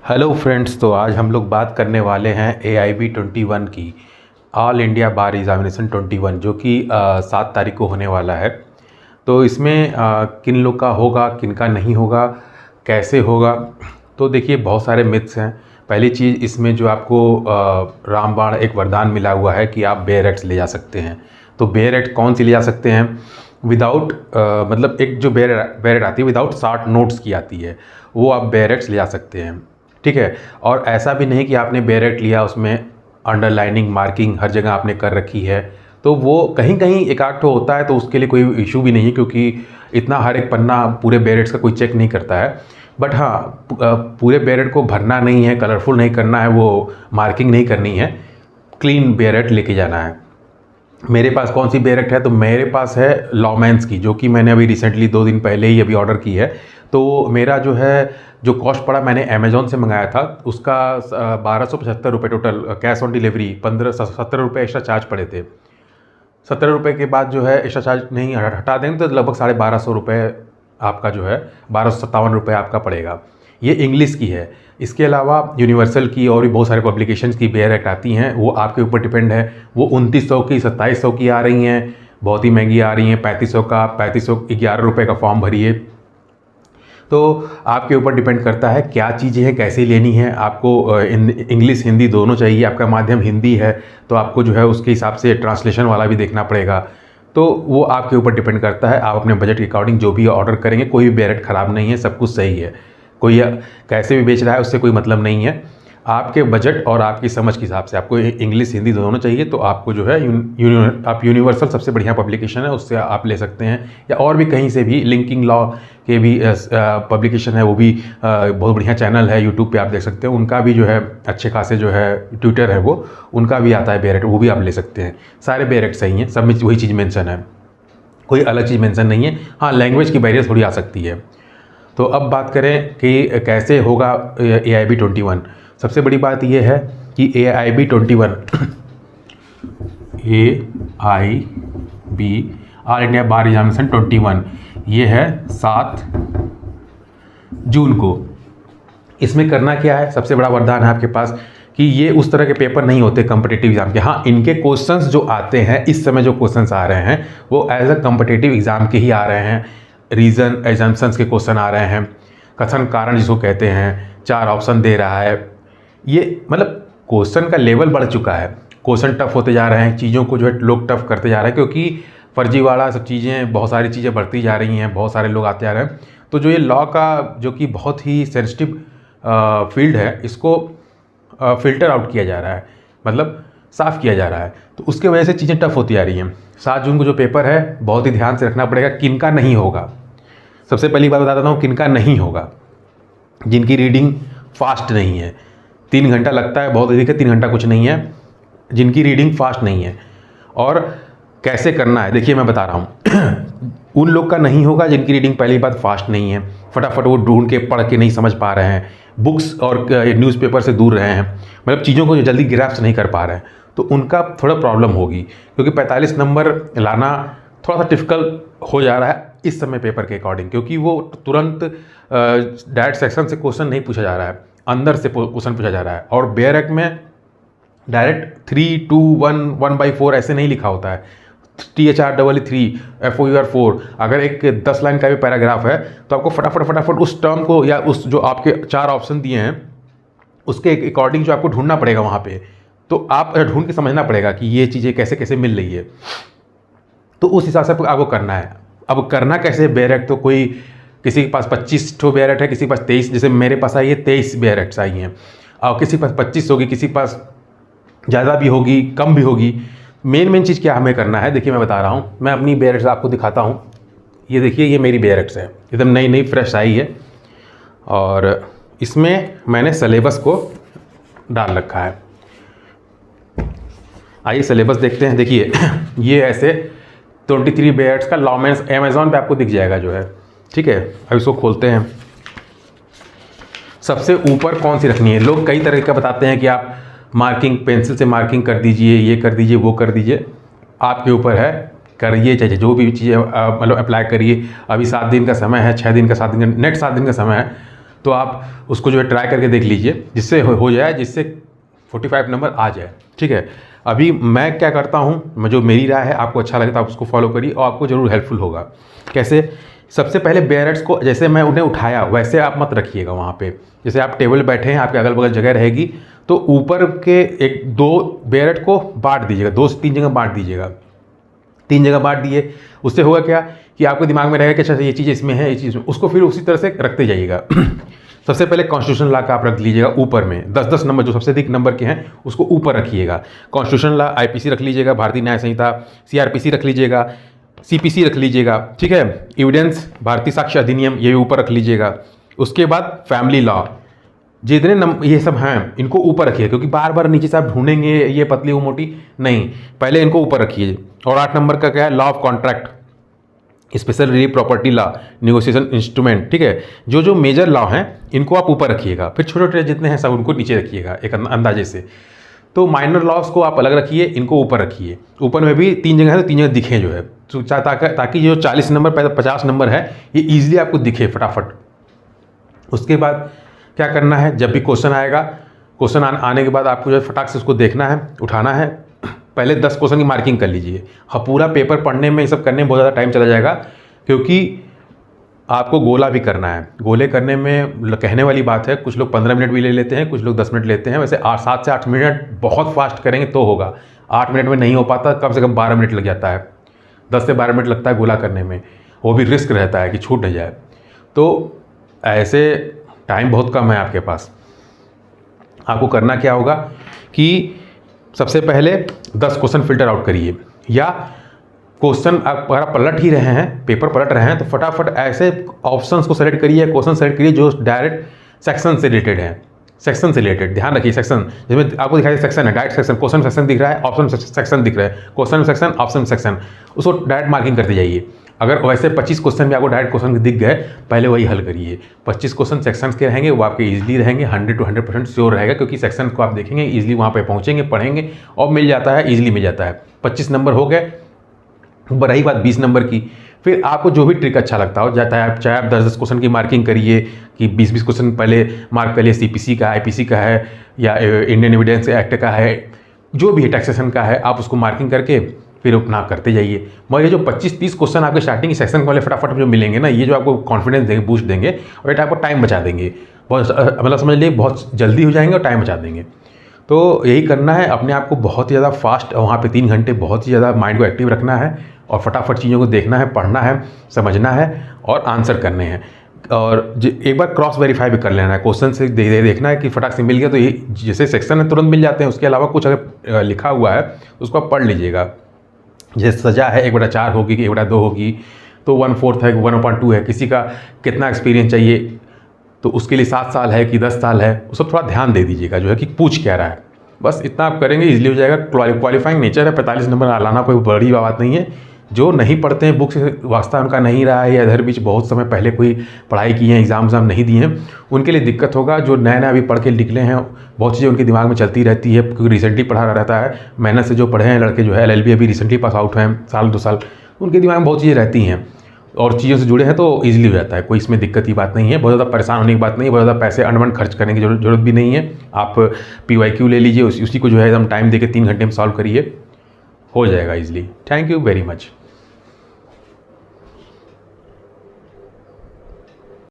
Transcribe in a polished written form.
Hello friends, तो आज हम लोग बात करने वाले हैं AIB 21 की, ऑल इंडिया बार एग्ज़ामिनेशन 21, जो कि 7 तारीख को होने वाला है। तो इसमें किन लोग का होगा, किन का नहीं होगा, कैसे होगा। तो देखिए, बहुत सारे मिथ्स हैं। पहली चीज़, इसमें जो आपको रामबाण एक वरदान मिला हुआ है कि आप बेयर एक्ट्स ले जा सकते हैं। तो बेयर एक्ट कौन सी ले जा सकते हैं? विदाउट मतलब एक जो बेयर एक्ट आती है विदाउट 60 नोट्स की आती है, वो आप बेयर एक्ट्स ले जा सकते हैं। ठीक है। और ऐसा भी नहीं कि आपने बेयर एक्ट लिया, उसमें अंडरलाइनिंग मार्किंग हर जगह आपने कर रखी है, तो वो कहीं कहीं एक आध ठो होता है, तो उसके लिए कोई इशू भी नहीं है, क्योंकि इतना हर एक पन्ना पूरे बेयर एक्ट्स का कोई चेक नहीं करता है। बट हाँ, पूरे बेयर एक्ट को भरना नहीं है, कलरफुल नहीं करना है, वो मार्किंग नहीं करनी है, क्लीन बेयर एक्ट लेके जाना है। मेरे पास कौन सी बेयर एक्ट है? तो मेरे पास है लॉमेंस की, जो कि मैंने अभी रिसेंटली 2 दिन पहले ही अभी ऑर्डर की है। तो मेरा जो है, जो कॉस्ट पड़ा, मैंने अमेज़ॉन से मंगाया था, उसका 1275 रुपये टोटल, कैश ऑन डिलीवरी 17 रुपये एक्स्ट्रा चार्ज पड़े थे। 17 रुपये के बाद जो है एक्स्ट्रा चार्ज नहीं हटा देंगे तो लगभग 1250 रुपये आपका जो है 1257 रुपये आपका पड़ेगा। ये इंग्लिश की है। इसके अलावा यूनिवर्सल की और भी बहुत सारे पब्लिकेशंस की बेयर एक्ट आती हैं, वो आपके ऊपर डिपेंड है। वो 2900 की, 2700 की आ रही हैं, बहुत ही महंगी आ रही हैं। 3511 रुपये का फॉर्म भरिए। तो आपके ऊपर डिपेंड करता है क्या चीज़ें हैं, कैसे लेनी है। आपको इंग्लिश हिंदी दोनों चाहिए, आपका माध्यम हिंदी है, तो आपको जो है उसके हिसाब से ट्रांसलेशन वाला भी देखना पड़ेगा। तो वो आपके ऊपर डिपेंड करता है, आप अपने बजट के अकॉर्डिंग जो भी ऑर्डर करेंगे। कोई भी बेयर एक्ट ख़राब नहीं है, सब कुछ सही है। कोई कैसे भी बेच रहा है उससे कोई मतलब नहीं है। आपके बजट और आपकी समझ के हिसाब से आपको इंग्लिश हिंदी दोनों चाहिए, तो आपको जो है आप यूनिवर्सल सबसे बढ़िया पब्लिकेशन है, उससे आप ले सकते हैं। या और भी कहीं से भी, लिंकिंग लॉ के भी पब्लिकेशन है, वो भी बहुत बढ़िया चैनल है, यूट्यूब पे आप देख सकते हैं। उनका भी जो है अच्छे खासे जो है ट्विटर है, वो उनका भी आता है बेयर एक्ट, वो भी आप ले सकते हैं। सारे बेयर एक्ट सही हैं, सब में वही चीज़ मेंशन है, कोई अलग चीज़ मेंशन नहीं है। हाँ, लैंग्वेज की बैरियर थोड़ी आ सकती है। तो अब बात करें कि कैसे होगा AIB 21। सबसे बड़ी बात यह है कि AIB 21 AIB ऑल इंडिया बार एग्जामिनेशन 21 ये है 7 जून को। इसमें करना क्या है? सबसे बड़ा वरदान है आपके पास कि ये उस तरह के पेपर नहीं होते कॉम्पिटिटिव एग्जाम के। हाँ, इनके क्वेश्चंस जो आते हैं, इस समय जो क्वेश्चंस आ रहे हैं, वो एज अ कॉम्पिटिटिव एग्जाम के ही आ रहे हैं। रीज़न एजम्पशंस के क्वेश्चन आ रहे हैं, कथन कारण जिसको कहते हैं, 4 ऑप्शन दे रहा है। ये मतलब क्वेश्चन का लेवल बढ़ चुका है, क्वेश्चन टफ होते जा रहे हैं, चीज़ों को जो है लोग टफ करते जा रहे हैं, क्योंकि फर्जीवाड़ा सब चीज़ें, बहुत सारी चीज़ें बढ़ती जा रही हैं, बहुत सारे लोग आते जा रहे हैं। तो जो ये लॉ का, जो कि बहुत ही सेंसिटिव फील्ड है, इसको फ़िल्टर आउट किया जा रहा है, मतलब साफ़ किया जा रहा है। तो उसके वजह से चीज़ें टफ होती जा रही हैं। 7 जून को जो पेपर है, बहुत ही ध्यान से रखना पड़ेगा किनका नहीं होगा। सबसे पहली बात बता देता हूँ, किनका नहीं होगा। जिनकी रीडिंग फास्ट नहीं है, 3 घंटा लगता है, बहुत अधिक है, 3 घंटा कुछ नहीं है। जिनकी रीडिंग फास्ट नहीं है, और कैसे करना है देखिए मैं बता रहा हूँ। उन लोग का नहीं होगा जिनकी रीडिंग पहली बात फास्ट नहीं है, फटाफट वो ढूंढ के पढ़ के नहीं समझ पा रहे हैं, बुक्स और न्यूज़पेपर से दूर रहे हैं, मतलब चीज़ों को जल्दी ग्रैस्प नहीं कर पा रहे हैं, तो उनका थोड़ा प्रॉब्लम होगी। क्योंकि 45 नंबर लाना थोड़ा सा डिफ़िकल्ट हो जा रहा है इस समय पेपर के अकॉर्डिंग, क्योंकि वो तुरंत डायरेक्ट सेक्शन से क्वेश्चन नहीं पूछा जा रहा है, अंदर से क्वेश्चन पूछा जा रहा है। और बेयर एक्ट में डायरेक्ट 3, 2, 1, 1/4 ऐसे नहीं लिखा होता है, THR3 FOUR4। अगर एक 10 लाइन का भी पैराग्राफ है, तो आपको फटाफट उस टर्म को, या उस जो आपके 4 ऑप्शन दिए हैं उसके अकॉर्डिंग जो आपको ढूंढना पड़ेगा वहाँ पे, तो आप ढूंढ के समझना पड़ेगा कि ये चीज़ें कैसे कैसे मिल रही है, तो उस हिसाब से आपको करना है। अब करना कैसे बेयर एक्ट? तो कोई, किसी के पास 25 ठो बेयर एक्ट है, किसी के पास 23, जैसे मेरे पास आई है 23 बेयर एक्ट्स आई हैं, और किसी के पास 25 होगी, किसी के पास ज़्यादा भी होगी, कम भी होगी। मेन चीज़ क्या हमें करना है, देखिए मैं बता रहा हूँ, मैं अपनी बेयर एक्ट्स आपको दिखाता हूँ। ये देखिए, ये मेरी बेयर एक्ट्स है, एकदम नई नई फ्रेश आई है, और इसमें मैंने सिलेबस को डाल रखा है। आइए सिलेबस देखते हैं। देखिए ये ऐसे 23 बेयर एक्ट्स का लॉमेंस अमेज़ॉन पे आपको दिख जाएगा जो है, ठीक है। अब इसको खोलते हैं। सबसे ऊपर कौन सी रखनी है? लोग कई तरह का बताते हैं कि आप मार्किंग पेंसिल से मार्किंग कर दीजिए, ये कर दीजिए, वो कर दीजिए, आपके ऊपर है, करिए चाहिए जो भी चीज़ें मतलब अप्लाई करिए। अभी 7 दिन का समय है, 6 दिन का, 7 दिन का, नेक्स्ट 7 दिन का समय है। तो आप उसको जो है ट्राई करके देख लीजिए, जिससे हो जाए, जिससे 45 नंबर आ जाए। ठीक है, अभी मैं क्या करता हूँ, मैं जो मेरी राय है, आपको अच्छा लगे तो आप उसको फॉलो करिए और आपको ज़रूर हेल्पफुल होगा। कैसे? सबसे पहले बेयरर्स को जैसे मैं उन्हें उठाया वैसे आप मत रखिएगा वहाँ पे। जैसे आप टेबल बैठे हैं, आपके अगल बगल जगह रहेगी, तो ऊपर के 1-2 बेयरर को बांट दीजिएगा, 2 से 3 जगह बांट दीजिएगा। 3 जगह बांट दिए, उससे होगा क्या कि आपके दिमाग में रहेगा कि अच्छा ये चीज़ इसमें है, ये चीज़ में, उसको फिर उसी तरह से रखते जाइएगा। सबसे पहले कॉन्स्टिट्यूशन लॉ का आप रख लीजिएगा ऊपर में, 10-10 नंबर जो सबसे अधिक नंबर के हैं उसको ऊपर रखिएगा। कॉन्स्टिट्यूशन लॉ, आईपीसी रख लीजिएगा, भारतीय न्याय संहिता, सीआरपीसी रख लीजिएगा, सीपीसी रख लीजिएगा। ठीक है, एविडेंस, भारतीय साक्ष्य अधिनियम, ये भी ऊपर रख लीजिएगा। उसके बाद फैमिली लॉ, जितने ये सब हैं इनको ऊपर रखिए, क्योंकि बार बार नीचे से आप ढूंढेंगे ये पतली वो मोटी, नहीं, पहले इनको ऊपर रखिए। और 8 नंबर का क्या है? Law of contract, special relief property law, negotiation instrument. ठीक है, जो जो मेजर लॉ हैं इनको आप ऊपर रखिएगा, फिर छोटे छोटे जितने हैं सब उनको नीचे रखिएगा एक अंदाजे से। तो माइनर लॉस को आप अलग रखिए, इनको ऊपर रखिए। ऊपर में भी 3 जगह है तो 3 जगह दिखे जो है, तो ताकि जो 40 नंबर 50 नंबर है ये ईजिली आपको दिखे फटाफट। उसके बाद क्या करना है, जब भी क्वेश्चन आएगा, क्वेश्चन आने के बाद आपको जो है फटाक से उसको देखना है, उठाना है। पहले 10 क्वेश्चन की मार्किंग कर लीजिए। हाँ, पूरा पेपर पढ़ने में ये सब करने में बहुत ज़्यादा टाइम चला जाएगा, क्योंकि आपको गोला भी करना है। गोले करने में कहने वाली बात है, कुछ लोग 15 मिनट भी ले लेते हैं, कुछ लोग 10 मिनट लेते हैं। वैसे 7 से 8 मिनट बहुत फास्ट करेंगे तो होगा, 8 मिनट में नहीं हो पाता, कम से कम 12 मिनट लग जाता है, 10 से 12 मिनट लगता है गोला करने में, वो भी रिस्क रहता है कि छूट न जाए। तो ऐसे टाइम बहुत कम है आपके पास। आपको करना क्या होगा कि सबसे पहले 10 क्वेश्चन फिल्टर आउट करिए, या क्वेश्चन अगर आप पलट ही रहे हैं, पेपर पलट रहे हैं, तो फटाफट ऐसे ऑप्शंस को सेलेक्ट करिए, क्वेश्चन सेलेक्ट करिए जो डायरेक्ट सेक्शन से रिलेटेड है। सेक्शन से रिलेटेड ध्यान रखिए, सेक्शन जिसमें आपको दिखाई दे सेक्शन है, डायरेक्ट सेक्शन, क्वेश्चन सेक्शन दिख रहा है, ऑप्शन सेक्शन दिख रहा है, क्वेश्चन सेक्शन, ऑप्शन सेक्शन, उसको डायरेक्ट मार्किंग करते जाइए। अगर वैसे 25 क्वेश्चन भी आपको डायरेक्ट क्वेश्चन दिख गए, पहले वही हल करिए। 25 क्वेश्चन सेक्शंस के रहेंगे, वो आपके इजीली रहेंगे, 100 to 100% श्योर रहेगा, क्योंकि सेक्शन को आप देखेंगे इजीली, वहाँ पे पहुँचेंगे, पढ़ेंगे और मिल जाता है, इजीली मिल जाता है। 25 नंबर हो गए। रही बात 20 नंबर की, फिर आपको जो भी ट्रिक अच्छा लगता हो, चाहे आप 10-10 क्वेश्चन की मार्किंग करिए कि 20-20 क्वेश्चन पहले मार्क करिए, सीपीसी का, आईपीसी का है, या इंडियन एविडेंस एक्ट का है, जो भी है टैक्सेशन का है, आप उसको मार्किंग करके फिर अपना करते जाइए। मगर ये जो 25-30 क्वेश्चन आपके स्टार्टिंग सेक्शन वाले फटाफट जो मिलेंगे ना, ये जो आपको कॉन्फिडेंस देंगे, बूस्ट देंगे, और ये आपको टाइम बचा देंगे, बहुत मतलब समझ लीजिए बहुत जल्दी हो जाएंगे और टाइम बचा देंगे। तो यही करना है, अपने आप को बहुत ही ज़्यादा फास्ट, वहाँ पे 3 घंटे बहुत ही ज़्यादा माइंड को एक्टिव रखना है, और फटाफट चीज़ों को देखना है, पढ़ना है, समझना है और आंसर करने हैं। और एक बार क्रॉस वेरीफाई भी कर लेना है, क्वेश्चन से देखना है कि फटाक से मिल गया, तो ये जैसे सेक्शन में तुरंत मिल जाते हैं, उसके अलावा कुछ अगर लिखा हुआ है उसको आप पढ़ लीजिएगा। जैसे सजा है 1/4 होगी कि 1/2 होगी, तो 1/4 है, 1/2 है, किसी का कितना एक्सपीरियंस चाहिए, तो उसके लिए 7 साल है कि 10 साल है, उस पर थोड़ा ध्यान दे दीजिएगा जो है कि पूछ क्या रहा है। बस इतना आप करेंगे, इजीली हो जाएगा। क्वालिफाइंग नेचर है, 45 नंबर लाना कोई बड़ी बात नहीं है। जो नहीं पढ़ते हैं, बुक से वास्ता उनका नहीं रहा है, या इधर बीच बहुत समय पहले कोई पढ़ाई की है, एग्ज़ाम नहीं दिए हैं, उनके लिए दिक्कत होगा। जो नए नए अभी पढ़ के निकले हैं, बहुत चीज़ें उनके दिमाग में चलती रहती है, क्योंकि रिसेंटली पढ़ा रहता है। मेहनत से जो पढ़े हैं लड़के जो है, LLB अभी रिसेंटली पास आउट हैं, 1-2 साल, उनके दिमाग में बहुत चीज़ें रहती हैं और चीज़ों से जुड़े हैं, तो ईजिली हो जाता है। कोई इसमें दिक्कत की बात नहीं है, बहुत ज़्यादा परेशान होने की बात नहीं है, बहुत ज़्यादा पैसे अनवन खर्च करने की जरूरत भी नहीं है। आप PYQ ले लीजिए, उसी को जो है एकदम टाइम देके 3 घंटे में सॉल्व करिए, हो जाएगा easily. Thank you very much.